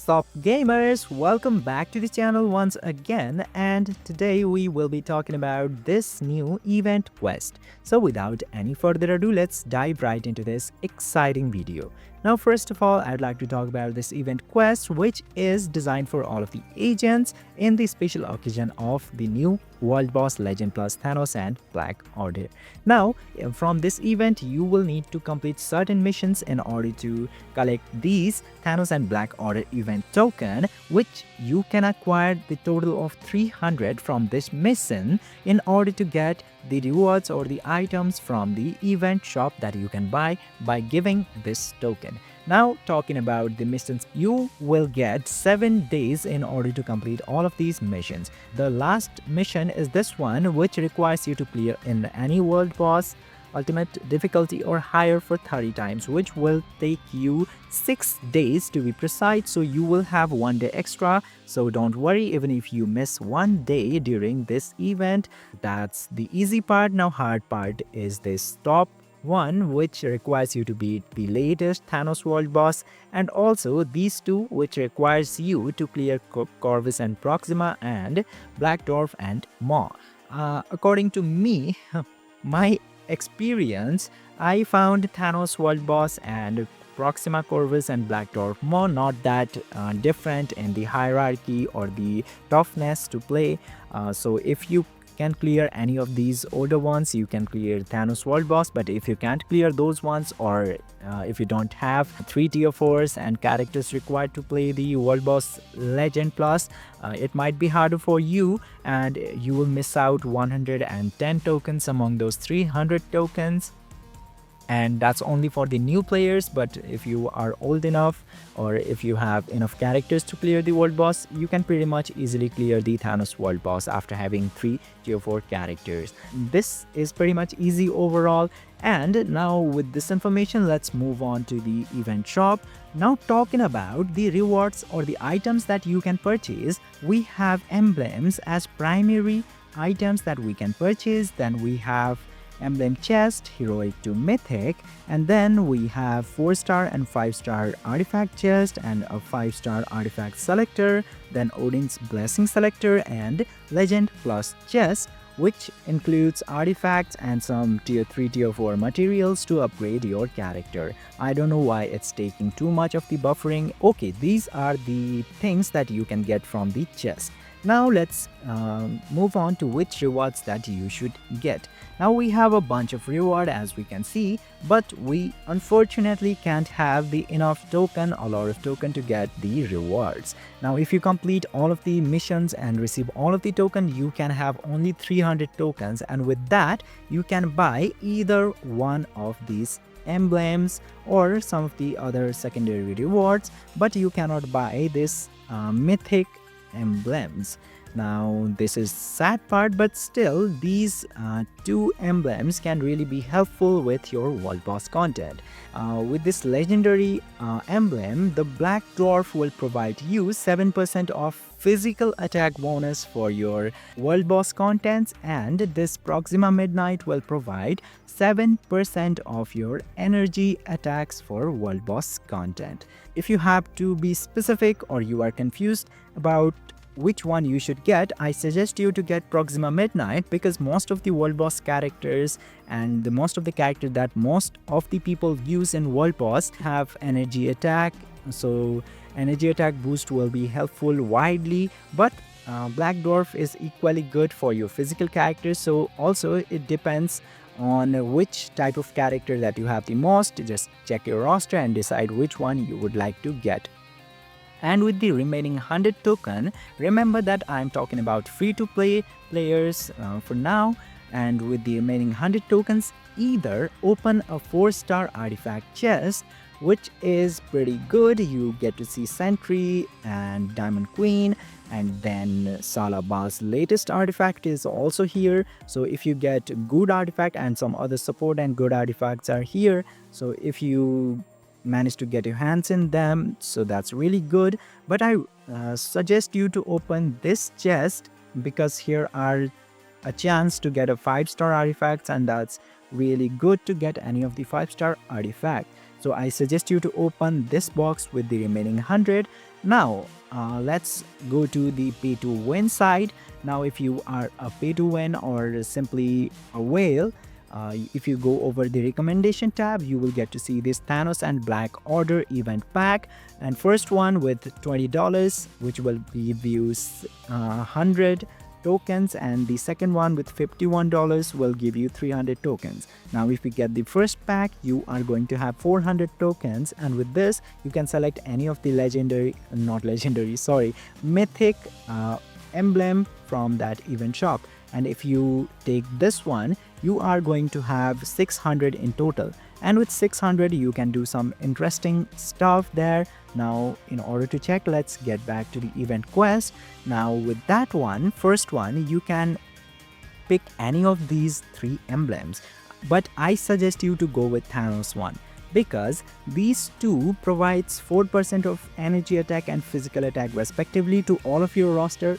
Sup Gamers, welcome back to the channel once again, and today we will be talking about this new event quest. So without any further ado, let's dive right into this exciting video. Now first of all, I'd like to talk about this event quest, which is designed for all of the agents in the special occasion of the new World Boss Legend plus Thanos and Black Order. Now from this event you will need to complete certain missions in order to collect these Thanos and Black Order event token, which you can acquire the total of 300 from this mission in order to get the rewards or the items from the event shop that you can buy by giving this token. Now talking about the missions, you will get 7 days in order to complete all of these missions. The last mission is this one, which requires you to clear in any world boss ultimate difficulty or higher for 30 times, which will take you 6 days to be precise, so you will have 1 day extra. So don't worry even if you miss 1 day during this event. That's the easy part. Now hard part is this top one, which requires you to beat the latest Thanos world boss, and also these two, which requires you to clear Corvus and Proxima and Black Dwarf and Maw. According to me, my experience, I found Thanos world boss and Proxima Corvus and Black Dwarf Maw not that different in the hierarchy or the toughness to play. So if you can clear any of these older ones, you can clear Thanos world boss, but if you can't clear those ones, or if you don't have 3 tier 4s and characters required to play the World Boss Legend plus, it might be harder for you and you will miss out 110 tokens among those 300 tokens. And that's only for the new players, but if you are old enough or if you have enough characters to clear the world boss, you can pretty much easily clear the Thanos world boss after having 3 tier 4 characters. This is pretty much easy overall. And now with this information, let's move on to the event shop. Now talking about the rewards or the items that you can purchase, we have emblems as primary items that we can purchase. Then we have emblem chest, heroic to mythic, and then we have 4-star and 5-star artifact chest and a 5-star artifact selector, then Odin's blessing selector and legend plus chest, which includes artifacts and some tier 3 tier 4 materials to upgrade your character. I don't know why it's taking too much of the buffering. Okay, these are the things that you can get from the chest. Now let's move on to which rewards that you should get. Now we have a bunch of reward as we can see, but we unfortunately can't have the enough token, a lot of token to get the rewards. Now if you complete all of the missions and receive all of the token, you can have only 300 tokens, and with that you can buy either one of these emblems or some of the other secondary rewards, but you cannot buy this mythic emblems. Now this is sad part, but still these 2 emblems can really be helpful with your world boss content. With this legendary emblem, the Black Dwarf will provide you 7% of physical attack bonus for your world boss contents, and this Proxima Midnight will provide 7% of your energy attacks for world boss content. If you have to be specific or you are confused about which one you should get, I suggest you to get Proxima Midnight, because most of the world boss characters and most of the characters that most of the people use in world boss have energy attack. So energy attack boost will be helpful widely, but Black Dwarf is equally good for your physical characters. So also it depends on which type of character that you have the most. Just check your roster and decide which one you would like to get. And with the remaining 100 token, remember that I'm talking about free-to-play players for now. And with the remaining 100 tokens, either open a 4-star artifact chest, which is pretty good. You get to see Sentry and Diamond Queen, and then Salabal's latest artifact is also here. So if you get good artifact, and some other support and good artifacts are here, so if you manage to get your hands in them, so that's really good. But I suggest you to open this chest, because here are a chance to get a 5-star artifacts, and that's really good to get any of the 5-star artifact. So I suggest you to open this box with the remaining 100 Now let's go to the pay to win side. Now if you are a pay to win or simply a whale, if you go over the recommendation tab, you will get to see this Thanos and Black Order event pack, and first one with $20, which will give you 100 tokens, and the second one with $51 will give you 300 tokens. Now if you get the first pack, you are going to have 400 tokens, and with this you can select any of the mythic emblem from that event shop. And if you take this one, you are going to have 600 in total, and with 600 you can do some interesting stuff there. Now in order to check, let's get back to the event quest. Now with that one, first one, you can pick any of these 3 emblems, but I suggest you to go with Thanos one, because these two provides 4% of energy attack and physical attack respectively to all of your roster,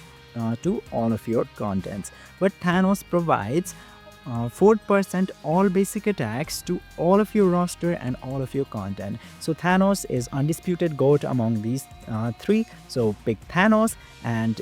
to all of your contents. But Thanos provides 4% all basic attacks to all of your roster and all of your content. So Thanos is undisputed GOAT among these 3. So pick Thanos, and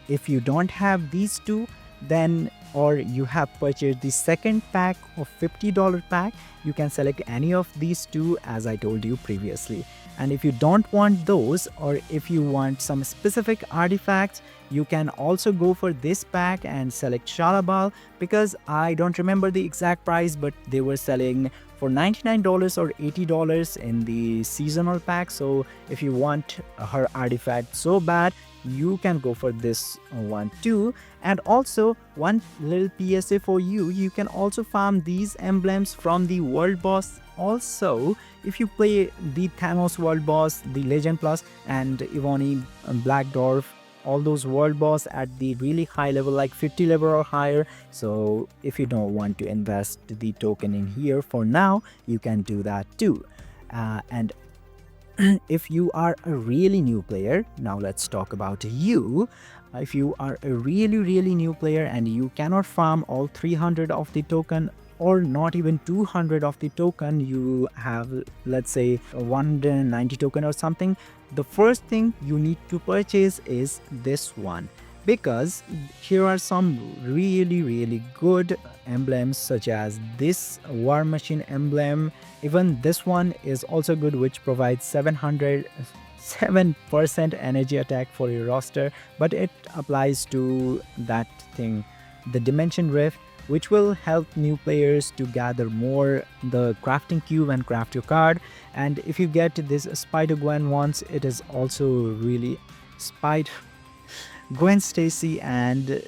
if you don't have these two, then or you have purchased the second pack of $50 pack, you can select any of these two as I told you previously. And if you don't want those, or if you want some specific artifacts, you can also go for this pack and select Shalabal, because I don't remember the exact price, but they were selling for $99 or $80 in the seasonal pack. So if you want her artifact so bad, you can go for this one too. And also one little PSA for you, you can also farm these emblems from the World Boss. Also, if you play the Thanos World Boss, the Legend Plus, and Ivani Black Dwarf, all those World Boss at the really high level, like 50 level or higher, so if you don't want to invest the token in here for now, you can do that too. And if you are a really new player, now let's talk about you. If you are a really new player and you cannot farm all 300 of the token, or not even 200 of the token, you have, let's say, 190 token or something, the first thing you need to purchase is this one, because here are some really good emblems, such as this War Machine emblem. Even this one is also good, which provides 7% energy attack for your roster, but it applies to that thing, the Dimension Rift, which will help new players to gather more the crafting cube and craft your card. And if you get this Spider-Gwen once, it is also really Gwen Stacy and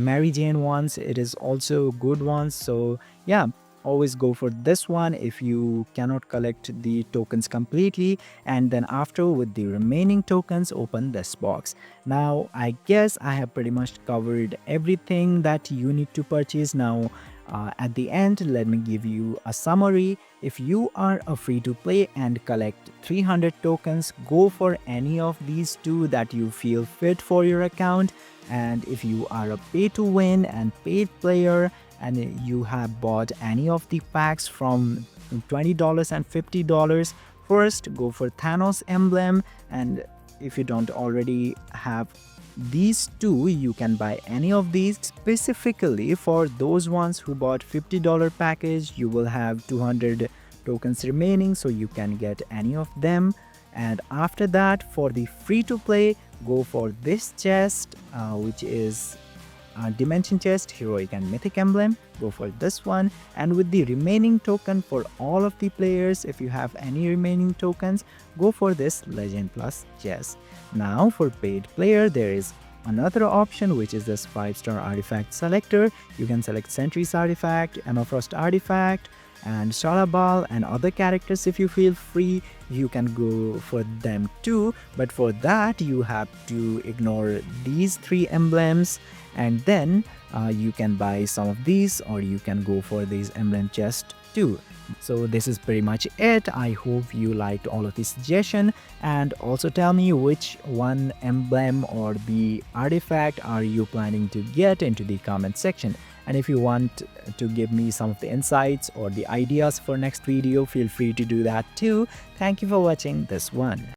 Mary Jane ones, it is also good ones. So yeah, always go for this one if you cannot collect the tokens completely, and then after, with the remaining tokens, open this box. Now I guess I have pretty much covered everything that you need to purchase. Now at the end, let me give you a summary. If you are a free to play and collect 300 tokens, go for any of these two that you feel fit for your account. And if you are a pay to win and paid player, and you have bought any of the packs from $20 and $50, first go for Thanos emblem. And if you don't already have these two, you can buy any of these. Specifically for those ones who bought $50 package, you will have 200 tokens remaining, so you can get any of them. And after that, for the free to play, go for this chest, which is Dimension Chest, Heroic and Mythic Emblem. Go for this one, and with the remaining token for all of the players, if you have any remaining tokens, go for this Legend Plus chest. Now for paid player, there is another option, which is this 5-star artifact selector. You can select Sentry's artifact, Emma Frost artifact, and Shalabal and other characters. If you feel free, you can go for them too, but for that you have to ignore these 3 emblems, and then you can buy some of these, or you can go for these emblem chest too. So this is pretty much it. I hope you liked all of the suggestion, and also tell me which one emblem or the artifact are you planning to get into the comment section. And if you want to give me some of the insights or the ideas for next video, feel free to do that too. Thank you for watching this one.